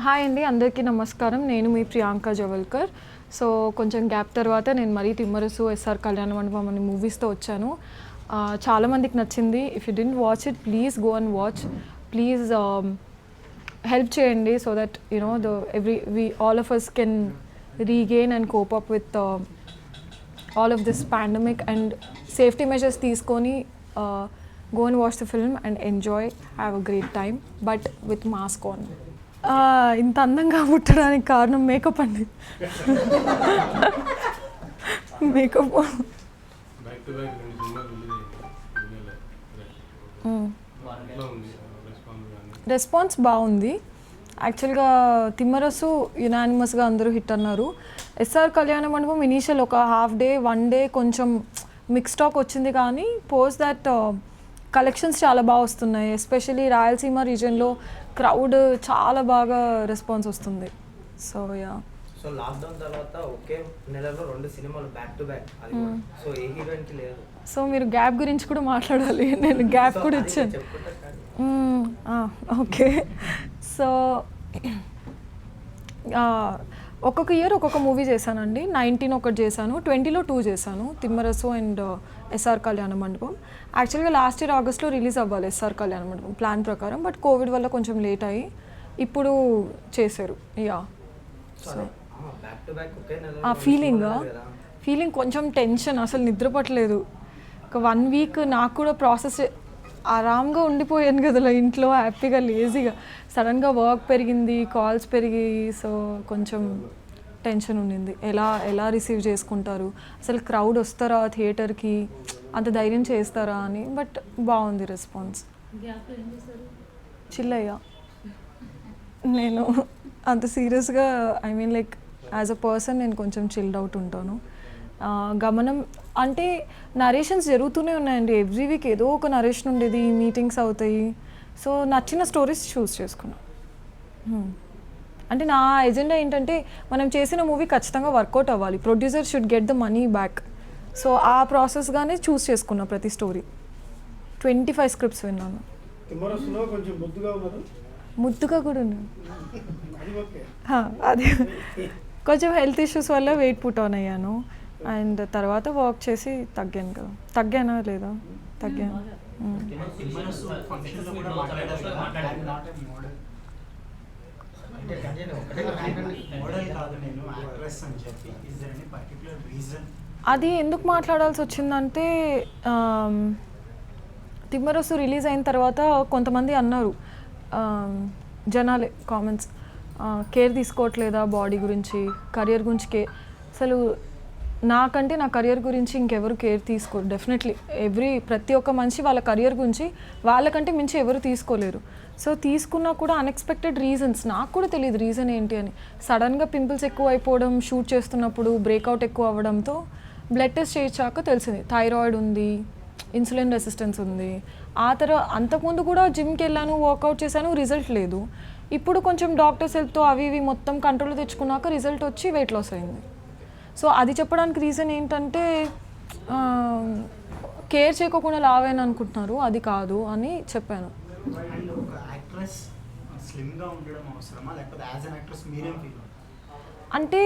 Hi అండి, అందరికీ నమస్కారం. నేను మీ ప్రియాంక జవల్కర్. సో కొంచెం గ్యాప్ తర్వాత నేను మరీ తిమ్మరసు, ఎస్ఆర్ కళ్యాణ మండపం అనే మూవీస్తో వచ్చాను. చాలామందికి నచ్చింది. If you didn't watch it, please go and watch. Please help చేయండి so that you know all of us can regain and cope up with all of this pandemic, and safety measures తీసుకొని go and watch the film and enjoy, have a great time, but with mask on. ఇంత అందంగా పుట్టడానికి కారణం makeup అండి. Makeup response బాగుంది. యాక్చువల్గా తిమ్మరసు యునానిమస్గా అందరూ hit అన్నారు. ఎస్ఆర్ కళ్యాణ మండపం ఇనీషియల్ ఒక హాఫ్ డే 1 day కొంచెం మిక్స్ టాక్ వచ్చింది, కానీ పోస్ట్ దట్ కలెక్షన్స్ చాలా బాగా వస్తున్నాయి. ఎస్పెషలీ రాయలసీమ రీజియన్లో క్రౌడ్ చాలా బాగా రెస్పాన్స్ వస్తుంది. సో యా, సో లాక్డౌన్ తర్వాత ఒకే నెలలో 2 సినిమాలు బ్యాక్ టు బ్యాక్, అది సో ఏ హీరోయిన్కి లేదు. సో మీరు గ్యాప్ గురించి కూడా మాట్లాడాలి. నేను గ్యాప్ కూడా ఇచ్చాను. ఓకే, సో ఒక్కొక్క ఇయర్ ఒక్కొక్క మూవీ చేశానండి. 19 ఒకటి చేశాను, 20లో 2 చేశాను, తిమ్మరసు అండ్ ఎస్ఆర్ కళ్యాణ మండపం. యాక్చువల్గా లాస్ట్ ఇయర్ ఆగస్ట్లో రిలీజ్ అవ్వాలి ఎస్ఆర్ కళ్యాణ మండపం ప్లాన్ ప్రకారం, బట్ కోవిడ్ వల్ల కొంచెం లేట్ అయ్యి ఇప్పుడు చేశారు. యా, సో ఆ ఫీలింగ్ కొంచెం టెన్షన్, అసలు నిద్రపట్టలేదు. ఒక 1 week నాకు కూడా ప్రాసెస్ ఆరామ్గా ఉండిపోయాను కదా ఇంట్లో, హ్యాపీగా లేజీగా. సడన్గా వర్క్ పెరిగింది, కాల్స్ పెరిగి, సో కొంచెం టెన్షన్ ఉండింది. ఎలా రిసీవ్ చేసుకుంటారు, అసలు క్రౌడ్ వస్తారా థియేటర్కి, అంత ధైర్యం చేస్తారా అని. బట్ బాగుంది రెస్పాన్స్. చిల్లయ్యా, నేను అంత సీరియస్గా లైక్ యాజ్ అ పర్సన్ నేను కొంచెం చిల్డ్ అవుట్ ఉంటాను. గమనం అంటే నరేషన్స్ జరుగుతూనే ఉన్నాయండి. ఎవ్రీ వీక్ ఏదో ఒక నరేషన్ ఉండేది, మీటింగ్స్ అవుతాయి. సో నచ్చిన స్టోరీస్ చూస్ చేసుకున్నాను. అంటే నా ఎజెండా ఏంటంటే మనం చేసిన మూవీ ఖచ్చితంగా వర్కౌట్ అవ్వాలి, producer should get the money back. So ఆ ప్రాసెస్గానే చూస్ చేసుకున్నా ప్రతి స్టోరీ. 25 scripts విన్నాను. ముద్దుగా కూడా ఉన్నాను. అది కొంచెం హెల్త్ ఇష్యూస్ వల్ల వెయిట్ పుట్ ఆన్ అయ్యాను. అండ్ తర్వాత వర్క్ చేసి తగ్గాను కదా. తగ్గానా లేదా? తగ్గాను. అది ఎందుకు మాట్లాడాల్సి వచ్చిందంటే, తిమ్మరసు రిలీజ్ అయిన తర్వాత కొంతమంది అన్నారు, జనాలే కామెంట్స్, కేర్ తీసుకోవట్లేదా బాడీ గురించి, కెరియర్ గురించి అసలు నాకంటే నా కెరియర్ గురించి ఇంకెవరు కేర్ తీసుకోరు. డెఫినెట్లీ ప్రతి ఒక్క మనిషి వాళ్ళ కెరియర్ గురించి వాళ్ళకంటే మించి ఎవరు తీసుకోలేరు. సో తీసుకున్నా కూడా అన్ఎక్స్పెక్టెడ్ రీజన్స్, నాకు కూడా తెలియదు రీజన్ ఏంటి అని. సడన్గా పింపుల్స్ ఎక్కువ అయిపోవడం, షూట్ చేస్తున్నప్పుడు బ్రేక్అవుట్ ఎక్కువ అవ్వడంతో బ్లడ్ టెస్ట్ చేయించాక తెలిసింది థైరాయిడ్ ఉంది, ఇన్సులిన్ రెసిస్టెన్స్ ఉంది. ఆ తర్వాత అంతకుముందు కూడా జిమ్కి వెళ్ళాను, వర్కౌట్ చేశాను, రిజల్ట్ లేదు. ఇప్పుడు కొంచెం డాక్టర్స్ హెల్ప్తో అవి ఇవి మొత్తం కంట్రోల్ తెచ్చుకున్నాక రిజల్ట్ వచ్చి వెయిట్ లాస్ అయింది. సో అది చెప్పడానికి రీజన్ ఏంటంటే, కేర్ చేయకోకుండా లావైన అనుకుంటున్నారు, అది కాదు అని చెప్పాను. అంటే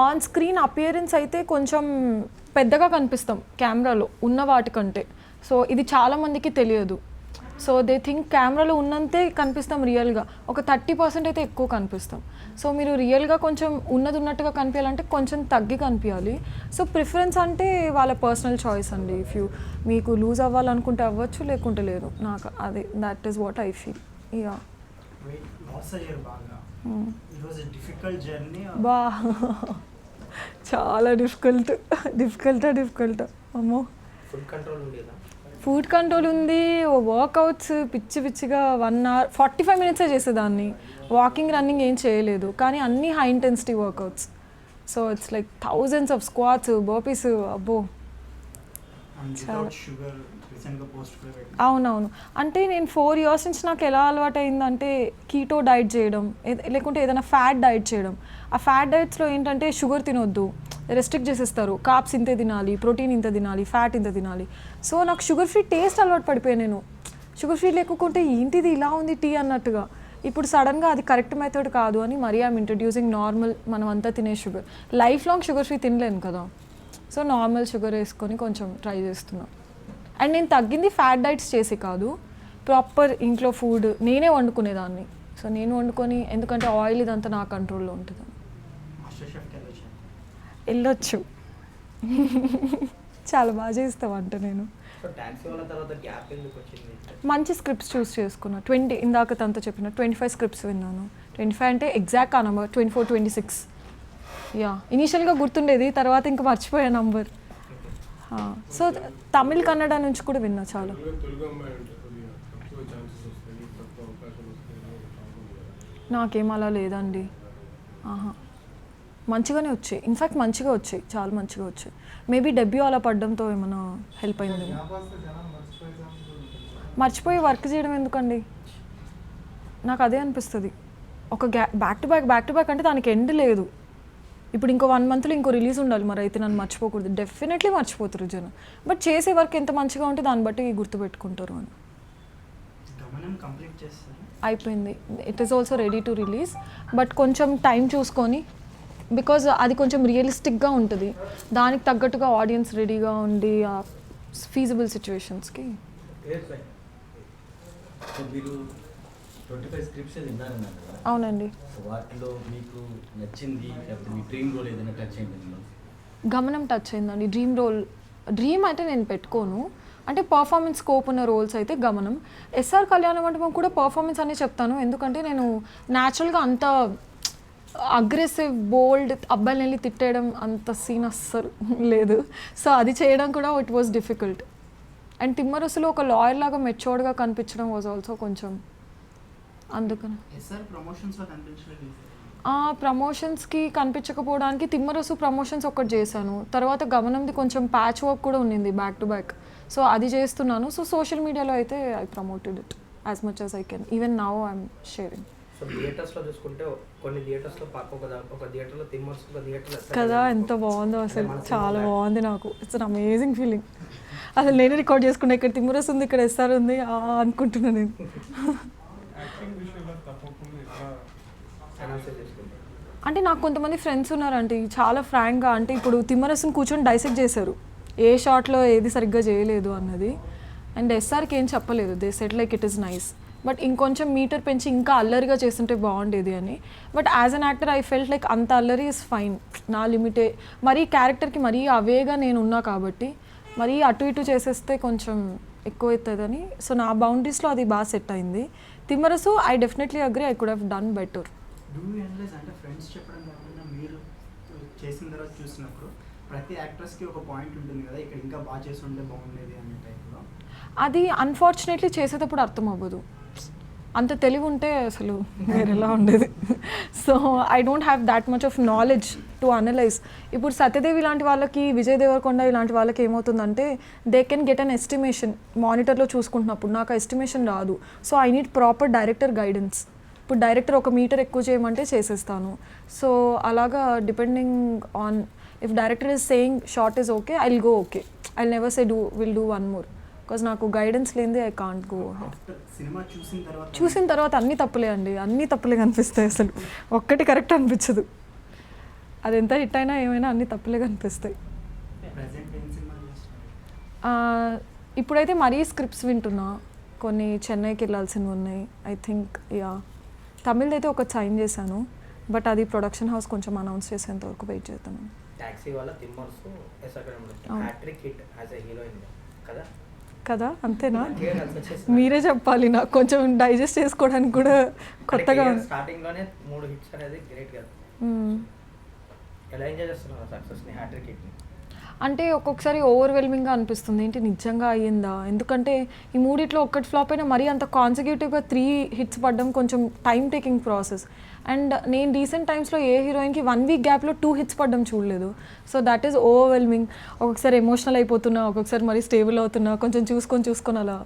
ఆన్ స్క్రీన్ అపియరెన్స్ అయితే కొంచెం పెద్దగా కనిపిస్తాం కెమెరాలో ఉన్న వాటికంటే. సో ఇది చాలామందికి తెలియదు. సో దే థింక్ కెమెరాలో ఉన్నంతే కనిపిస్తాం, రియల్గా ఒక 30% అయితే ఎక్కువ కనిపిస్తాం. సో మీరు రియల్గా కొంచెం ఉన్నట్టుగా కనిపించాలంటే కొంచెం తగ్గి కనిపించాలి. సో ప్రిఫరెన్స్ అంటే వాళ్ళ పర్సనల్ చాయిస్ అండి. మీకు లూజ్ అవ్వాలనుకుంటే అవ్వచ్చు, లేకుంటే లేదు. నాకు అది that is what I feel. Yeah, బా చాలా డిఫికల్ట్. అమ్మో, ఫుడ్ కంట్రోల్ ఉంది, వర్కౌట్స్ పిచ్చిగా 1 hour 45 minutes చేసేదాన్ని. వాకింగ్, రన్నింగ్ ఏం చేయలేదు, కానీ అన్నీ high intensity workouts. So it's like thousands of squats, burpees. అబ్బో, అవునవును. అంటే నేను 4 years నుంచి నాకు ఎలా అలవాటు అయిందంటే కీటో డైట్ చేయడం, లేకుంటే ఏదైనా ఫ్యాట్ డైట్ చేయడం. ఆ ఫ్యాట్ డైట్స్లో ఏంటంటే షుగర్ తినొద్దు, రెస్ట్రిక్ట్ చేసేస్తారు, కార్బ్స్ ఇంతే తినాలి, ప్రోటీన్ ఇంత తినాలి, ఫ్యాట్ ఇంత తినాలి. సో నాకు షుగర్ ఫ్రీ టేస్ట్ అలవాటు పడిపోయాను. నేను షుగర్ ఫ్రీ లేకుంటే ఏంటిది ఇలా ఉంది టీ అన్నట్టుగా. ఇప్పుడు సడన్గా అది కరెక్ట్ మెథడ్ కాదు అని మరీ ఐమ్ ఇంట్రడ్యూసింగ్ నార్మల్ మనం అంతా తినే sugar. Life long sugar free తినలేను కదా, సో నార్మల్ షుగర్ వేసుకొని కొంచెం ట్రై చేస్తున్నా. అండ్ నేను తగ్గింది ఫ్యాట్ డైట్స్ చేసి కాదు, ప్రాపర్ ఇంట్లో ఫుడ్ నేనే వండుకునేదాన్ని. సో నేను వండుకొని, ఎందుకంటే ఆయిల్ ఇదంతా నా కంట్రోల్లో ఉంటుంది. వెళ్ళొచ్చు. చాలా బాగా చేస్తావు అంట. నేను మంచి స్క్రిప్ట్స్ చూస్ చేసుకున్నా. 20 ఇందాక తనతో చెప్పిన 25 స్క్రిప్ట్స్ విన్నాను. 25 అంటే ఎగ్జాక్ట్ ఆ నెంబర్ 24, 26. యా, ఇనీషియల్గా గుర్తుండేది, తర్వాత ఇంకా మర్చిపోయా నంబర్. సో తమిళ్ కన్నడ నుంచి కూడా విన్నా చాలా. నాకేం అలా లేదండి. మంచిగానే వచ్చాయి, ఇన్ఫ్యాక్ట్ మంచిగా వచ్చాయి, చాలా మంచిగా వచ్చాయి. మేబీ డెబ్యూ అలా పడడంతో ఏమైనా హెల్ప్ అయింది. మర్చిపోయి వర్క్ చేయడం ఎందుకండి, నాకు అదే అనిపిస్తుంది. ఒక బ్యాక్ టు బ్యాక్ అంటే దానికి ఎండ్ లేదు. ఇప్పుడు ఇంకో 1 monthలో ఇంకో రిలీజ్ ఉండాలి, మరి అయితే నన్ను మర్చిపోకూడదు. డెఫినెట్లీ మర్చిపోతారు జనం, బట్ చేసే వర్క్ ఎంత మంచిగా ఉంటే దాన్ని బట్టి గుర్తుపెట్టుకుంటారు అని. అయిపోయింది, it is also ready to release, but కొంచెం టైం చూసుకొని, బికాజ్ అది కొంచెం రియలిస్టిక్గా ఉంటుంది, దానికి తగ్గట్టుగా ఆడియన్స్ రెడీగా ఉండి ఆ ఫీజిబుల్ సిచ్యువేషన్స్కి. మీరు 25 స్క్రిప్ట్స్ విన్నారన్నారు కదా, అవునండి. వాటిలో మీకు నచ్చింది లేకపోతే మీ డ్రీమ్ రోల్ ఏదైనా టచ్ అయింది? గమనం టచ్ అయిందండి. డ్రీమ్ అయితే నేను పెట్టుకోను, అంటే పర్ఫార్మెన్స్ స్కోప్ ఉన్న రోల్స్ అయితే గమనం. ఎస్ఆర్ కళ్యాణ మండపం కూడా పర్ఫార్మెన్స్ అనే చెప్తాను, ఎందుకంటే నేను న్యాచురల్గా అంత అగ్రెసివ్ బోల్డ్ అబ్బాయిని వెళ్ళి తిట్టేయడం అంత సీన్ అస్సలు లేదు. సో అది చేయడం కూడా ఇట్ వాజ్ డిఫికల్ట్. అండ్ తిమ్మరసులో ఒక లాయర్ లాగా మెచ్యూర్డ్గా కనిపించడం వాజ్ ఆల్సో కొంచెం, అందుకని ప్రమోషన్స్కి కనిపించకపోవడానికి తిమ్మరసు ప్రమోషన్స్ ఒకటి చేశాను. తర్వాత గమనంది కొంచెం ప్యాచ్ వర్క్ కూడా ఉండింది బ్యాక్ టు బ్యాక్, సో అది చేస్తున్నాను. సో సోషల్ మీడియాలో అయితే I promoted it as much as I can. Even now I'm sharing. So థియేటర్స్లో చూసుకుంటే కొన్ని థియేటర్స్లో ఒక థియేటర్లో తిమ్మర్స్, ఒక థియేటర్లో కదా, ఎంత బాగుందో అసలు, చాలా బాగుంది. నాకు ఇట్స్ అన్ అమేజింగ్ ఫీలింగ్. అసలు నేను రికార్డ్ చేసుకున్నా, ఇక్కడ తిమ్మరస్ ఉంది, ఇక్కడ ఎస్ఆర్ ఉంది అనుకుంటున్నాను నేను. అంటే నాకు కొంతమంది ఫ్రెండ్స్ ఉన్నారంటే చాలా ఫ్రాంక్గా, అంటే ఇప్పుడు తిమ్మరస్ని కూర్చొని డైసెక్ట్ చేశారు, ఏ షాట్లో ఏది సరిగ్గా చేయలేదు అన్నది. అండ్ ఎస్ఆర్కి ఏం చెప్పలేదు, they said like it is nice, but ఇంకొంచెం మీటర్ పెంచి ఇంకా అల్లరిగా చేస్తుంటే బాగుండేది అని. But as an actor I felt like అంత అల్లరి ఇస్ ఫైన్, నా లిమిటే. మరీ క్యారెక్టర్కి మరీ అవేగా నేను ఉన్నా కాబట్టి మరీ అటు ఇటు చేసేస్తే కొంచెం ఎక్కువ అవుతుందని, సో నా బౌండరీస్లో అది బాగా సెట్ అయింది. Timmarusu I definitely agree, I could have done better. అంటే ఫ్రెండ్స్ చెప్పడం కాకుండా మీరు చేసిన తర్వాత చూసినప్పుడు ప్రతి యాక్టర్స్కి ఒక పాయింట్ ఉంటుంది కదా, ఇక్కడ ఇంకా బాగా చేసి ఉంటే బాగుండేది అనే టైప్లో. అది అన్ఫార్చునేట్లీ చేసేటప్పుడు అర్థం అవ్వదు, అంత తెలివి ఉంటే అసలు వేరేలా ఉండేది. So I don't have that much of knowledge to analyse. ఇప్పుడు సత్యదేవి లాంటి వాళ్ళకి, విజయ్ దేవరకొండ ఇలాంటి వాళ్ళకి ఏమవుతుందంటే they can get an estimation మానిటర్లో చూసుకుంటున్నప్పుడు, నాకు ఎస్టిమేషన్ రాదు. So I need proper director guidance. ఇప్పుడు డైరెక్టర్ 1 మీటర్ ఎక్కువ చేయమంటే చేసేస్తాను. సో అలాగా depending on if director is saying short is okay, I will go okay, I will never say will do 1 more, because నాకు guidance లేనిదే I can't go. చూసిన తర్వాత అన్నీ తప్పులే అండి, అన్నీ తప్పులే కనిపిస్తాయి, అసలు ఒక్కటి కరెక్ట్ అనిపించదు. అది ఎంత హిట్ అయినా ఏమైనా అన్నీ తప్పులే కనిపిస్తాయి. ఇప్పుడైతే మరీ స్క్రిప్ట్స్ వింటున్నా, కొన్ని చెన్నైకి వెళ్ళాల్సినవి ఉన్నాయి. ఐ థింక్ తమిళ్ అయితే ఒక సైన్ చేశాను, బట్ అది ప్రొడక్షన్ హౌస్ కొంచెం అనౌన్స్ చేసేంత వరకు వెయిట్ చేస్తాను. టాక్సీ వాళ్ళ తిమ్మర్స్ hattrick hit as a heroine కదా, కదా అంతేనా? మీరే చెప్పాలి, నాకు కొంచెం డైజెస్ట్ చేసుకోవడానికి కూడా కొత్తగా. స్టార్టింగ్లోనే 3 హిట్స్ అనేది గ్రేట్ కదా. ఎలా ఎంజాయ్ చేస్తున్నారు సక్సెస్ని, హ్యాట్రిక్ హిట్ని? అంటే ఒక్కొక్కసారి ఓవర్వెల్మింగ్గా అనిపిస్తుంది, ఏంటి నిజంగా అయ్యిందా? ఎందుకంటే ఈ 3 ఒక్కటి ఫ్లాప్ అయినా మరీ అంత కాన్సిక్యూటివ్గా 3 hits పడడం కొంచెం టైం టేకింగ్ ప్రాసెస్. అండ్ నేను రీసెంట్ టైమ్స్లో ఏ హీరోయిన్కి 1 week గ్యాప్లో 2 hits పడడం చూడలేదు. So that is overwhelming. ఒక్కొక్కసారి ఎమోషనల్ అయిపోతున్నా, ఒక్కొక్కసారి మరీ స్టేబుల్ అవుతున్నా, కొంచెం చూసుకొని అలా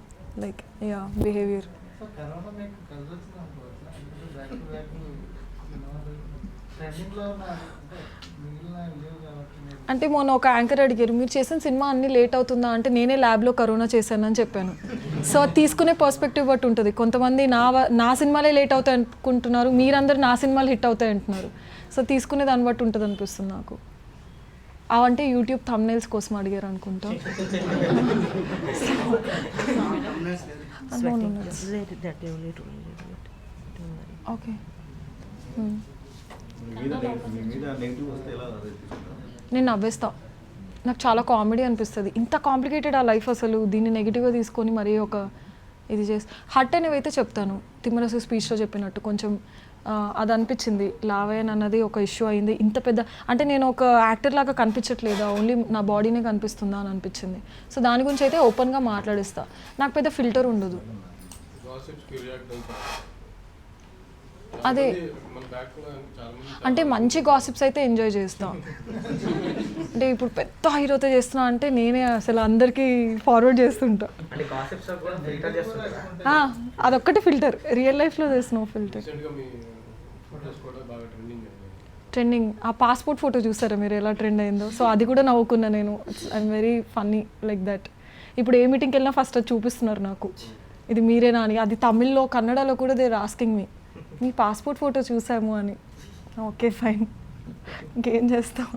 లైక్ బిహేవియర్. అంటే మొన్న ఒక యాంకర్ అడిగారు, మీరు చేసిన సినిమా అన్నీ లేట్ అవుతుందా అంటే నేనే ల్యాబ్లో కరోనా చేశానని చెప్పాను. సో తీసుకునే పర్స్పెక్టివ్ బట్టి ఉంటుంది. కొంతమంది నా సినిమాలే లేట్ అవుతాయి అనుకుంటున్నారు, మీరందరూ నా సినిమాలు హిట్ అవుతాయి అంటున్నారు. సో తీసుకునే దాన్ని బట్టి ఉంటుంది అనిపిస్తుంది నాకు. అవంటే యూట్యూబ్ థంబ్నైల్స్ కోసం అడిగారు అనుకుంటా. ఓకే. నేను నవ్వేస్తా, నాకు చాలా కామెడీ అనిపిస్తుంది. ఇంత కాంప్లికేటెడ్ ఆ లైఫ్, అసలు దీన్ని నెగిటివ్గా తీసుకొని మరీ ఒక ఇది చేసి హట్ అనేవి అయితే చెప్తాను. తిమ్మరసు స్పీచ్లో చెప్పినట్టు కొంచెం అది అనిపించింది. లావయ్యన్ అన్నది ఒక ఇష్యూ అయింది, ఇంత పెద్ద అంటే నేను ఒక యాక్టర్ లాగా కనిపించట్లేదా, ఓన్లీ నా బాడీనే కనిపిస్తుందా అని అనిపించింది. సో దాని గురించి అయితే ఓపెన్గా మాట్లాడిస్తా, నాకు పెద్ద ఫిల్టర్ ఉండదు. అదే అంటే మంచి గాసిప్స్ అయితే ఎంజాయ్ చేస్తా. అంటే ఇప్పుడు పెద్ద హీరోతో చేస్తున్నా అంటే నేనే అసలు అందరికీ ఫార్వర్డ్ చేస్తుంటా. అంటే గాసిప్స్ కూడా ఫిల్టర్ చేస్తుంటారా? అదొక్కటి ఫిల్టర్, రియల్ లైఫ్లో చేసిన ఫిల్టర్. ట్రెండింగ్ ఆ పాస్పోర్ట్ ఫోటో చూసారా మీరు ఎలా ట్రెండ్ అయిందో? సో అది కూడా నవ్వుకున్నా నేను. I'm very funny like that. ఇప్పుడు ఏ మీటింగ్కి వెళ్ళినా ఫస్ట్ అది చూపిస్తున్నారు నాకు, ఇది మీరేనా అని. అది తమిళ్లో కన్నడలో కూడా they're asking me passport photo చూసాము అని. ఓకే ఫైన్, ఇంకేం చేస్తాం.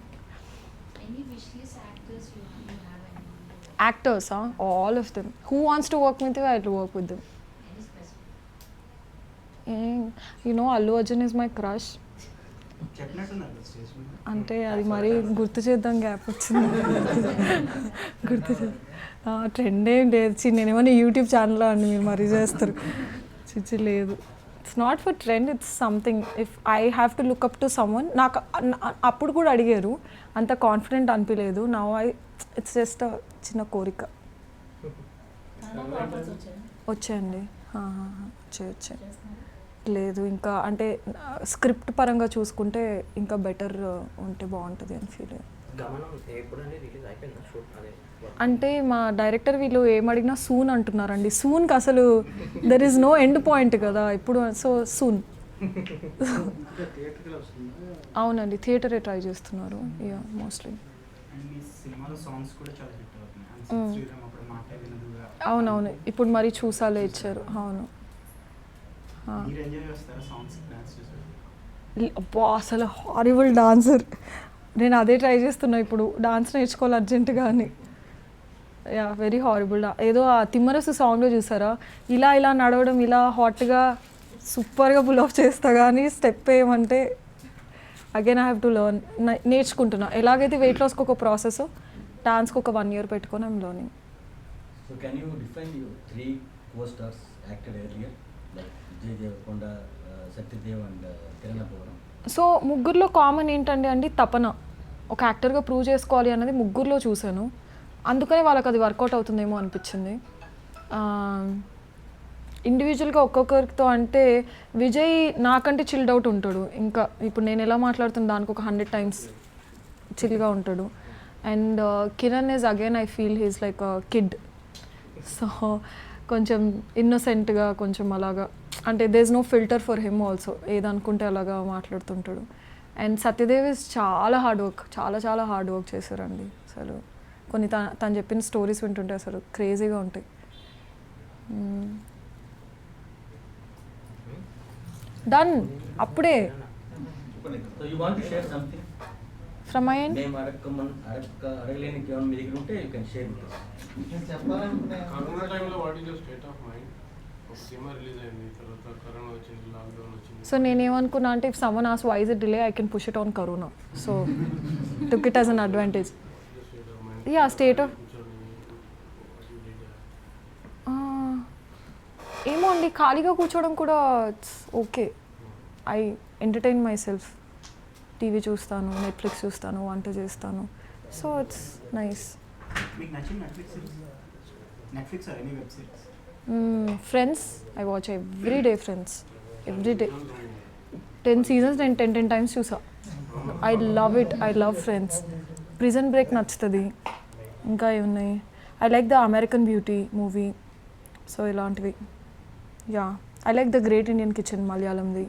Actors all of them. Who wants to work with you, I to work with them. You know Allu Arjun is my crush. అంటే అది మరీ గుర్తు చేద్దాం, గ్యాప్ వచ్చింది. గుర్తు చేద్దాం, ట్రెండ్ ఏం లేదు. నేనేమన్నా యూట్యూబ్ ఛానల్లో అండి మీరు మరీ చేస్తారు. చిచ్చి లేదు, it's not for trend, it's something. If I have to look up to someone. నాకు అప్పుడు కూడా అడిగారు, అంత కాన్ఫిడెంట్ అనిపించలేదు. నౌ ఇట్స్ జస్ట్ చిన్న కోరిక. వచ్చాయండి, వచ్చాయి. లేదు ఇంకా అంటే స్క్రిప్ట్ పరంగా చూసుకుంటే ఇంకా బెటర్ ఉంటే బాగుంటుంది అని ఫీల్ అయ్యాను. అంటే మా డైరెక్టర్ వీళ్ళు ఏమడిగినా సూన్ అంటున్నారండి. సూన్కి అసలు there is no end point కదా ఇప్పుడు. So soon. అవునండి, థియేటరే ట్రై చేస్తున్నారు. Yeah mostly. అవునవును, ఇప్పుడు మరి చూసాలే ఇచ్చారు. అవును. అబ్బా అసలు హారిబుల్ డాన్సర్. నేను అదే ట్రై చేస్తున్నా ఇప్పుడు, డాన్స్ నేర్చుకోవాలి అర్జెంటుగా అని. Yeah very horrible. ఏదో ఆ తిమ్మరసు సాంగ్లో చూసారా, ఇలా ఇలా నడవడం, ఇలా హాట్గా సూపర్గా పుల్ ఆఫ్ చేస్తా, కానీ స్టెప్ ఏమంటే again I have to learn. నేర్చుకుంటున్నా. ఎలాగైతే వెయిట్ లాస్కి ఒక ప్రాసెస్, డాన్స్కి ఒక 1 year పెట్టుకొని I'm learning. So can you define your 3 co-stars acted earlier, like Vijay Deverakonda, Satyadev and Kiran Aboram? So ముగ్గురులో కామన్ ఏంటంటే అండి, తపన. ఒక యాక్టర్గా ప్రూవ్ చేసుకోవాలి అన్నది ముగ్గురులో చూశాను. అందుకనే వాళ్ళకి అది వర్కౌట్ అవుతుందేమో అనిపించింది. ఇండివిజువల్గా ఒక్కొక్కరితో అంటే విజయ్ నాకంటే చిల్డ్ అవుట్ ఉంటాడు. ఇంకా ఇప్పుడు నేను ఎలా మాట్లాడుతున్నా దానికి ఒక 100 times చిల్గా ఉంటాడు. And Kiran is again I feel he's like a kid. So కొంచెం ఇన్నోసెంట్గా, కొంచెం అలాగా, అంటే there is no filter for him also. ఏదనుకుంటే అలాగా మాట్లాడుతుంటాడు. అండ్ సత్యదేవ్ ఇస్ చాలా హార్డ్ వర్క్, చాలా హార్డ్ వర్క్ చేశారండి. అసలు కొన్ని తను చెప్పిన స్టోరీస్ వింటుంటే అసలు క్రేజీగా ఉంటాయి. డన్ అప్పుడే. So you want to share something from my end? మేము అడగలేని ఏమైనా మీ దగ్గర ఉంటే you can share with us. Corona టైంలో what is your state of mind? ఒక సినిమా రిలీజ్ అయింది, తర్వాత కరోనా వచ్చింది, లాక్డౌన్ వచ్చింది. సో నేనేమనుకున్నా అంటే ఇఫ్ సమ్మన్ ఆస్ why is it delay, I can push it on corona. So took it as an advantage. Yeah state of ఏమో అండి, ఖాళీగా కూర్చోవడం కూడా it's okay. I entertain my self. TV చూస్తాను, నెట్ఫ్లిక్స్ చూస్తాను, వంట చేస్తాను. So it's nice. Friends, I watch every day Friends, every day. 10 seasons నేను 10 times చూసా. I love it, I love Friends. Prison Break నచ్చుతుంది. ఇంకా ఏమున్నాయి, I like the American Beauty movie. So ఇలాంటివి. Yeah I like the Great Indian Kitchen మలయాళంది.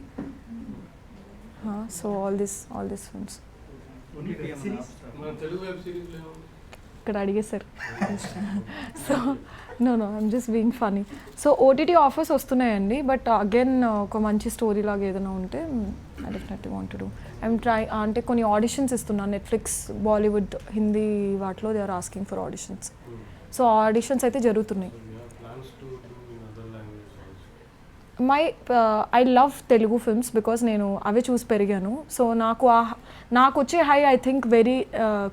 So all this films. మన Telugu web సిరీస్లో ఇక్కడ అడిగేశారు. So no I'm just being funny. So OTT offers వస్తున్నాయండి, బట్ అగైన్ ఒక మంచి స్టోరీ లాగా ఏదైనా ఉంటే I definitely want to do. I'm try అంటే కొన్ని ఆడిషన్స్ ఇస్తున్నాను నెట్ఫ్లిక్స్, బాలీవుడ్, హిందీ వాటిలో they are asking for auditions. So auditions అయితే జరుగుతున్నాయి. Plans to do in other language also. I love Telugu films because నేను అవే చూసి పెరిగాను. సో నాకు వచ్చే హై ఐ థింక్ వెరీ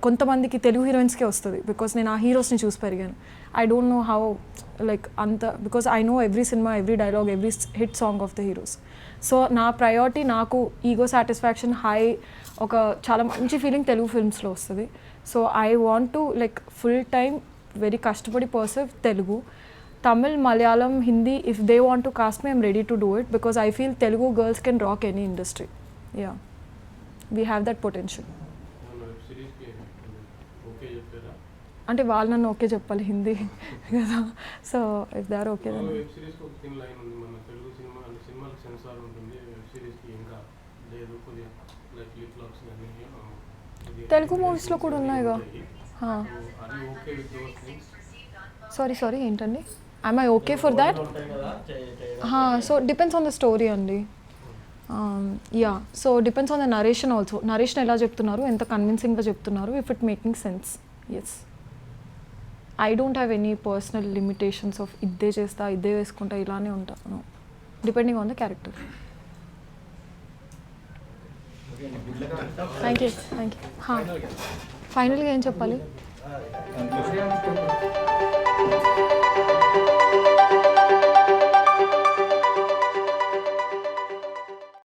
కొంతమందికి తెలుగు హీరోయిన్స్కే వస్తుంది బికాస్ నేను ఆ హీరోస్ని చూసి పెరిగాను. I don't know how like అంత because I know every cinema, every dialogue, every hit song of the heroes. So నా ప్రయారిటీ నాకు ఈగో సాటిస్ఫాక్షన్ హై, ఒక చాలా మంచి ఫీలింగ్ తెలుగు ఫిల్మ్స్లో వస్తుంది. So I want to like full time very కష్టపడి perceive Telugu. Tamil, Malayalam, Hindi, if they want to cast me, I'm ready to do it because I feel Telugu girls can rock any industry. Yeah, we have that potential. Web సిరీస్కి okay చెప్పారా? అంటే వాళ్ళు నన్ను okay చెప్పాలి హిందీ కదా. So if they are okay then web సిరీస్కి ఒక thin line ఉంది, మన తెలుగు సినిమా అంటే సినిమాలకు సెన్సార్ ఉంటుంది, వెబ్ సిరీస్కి ఇంకా లేదు, కొద్దిగా లైక్ లిప్ లాక్స్ కానీ తెలుగు మూవీస్లో కూడా ఉన్నాయిగా. అది okay with those things. Sorry ఏంటండి, I'm I okay for that? So depends on the story అండి. Yeah, so depends on the narration also. Narration ఎలా చెప్తున్నారు, ఎంత కన్విన్సింగ్గా చెప్తున్నారు, if it making sense. Yes, I don't have any personal limitations of ఇద్దే చేస్తా, ఇద్దే వేసుకుంటా, ఇలానే ఉంటాను, depending on the character. Thank you. ఫైనల్గా ఏం చెప్పాలి?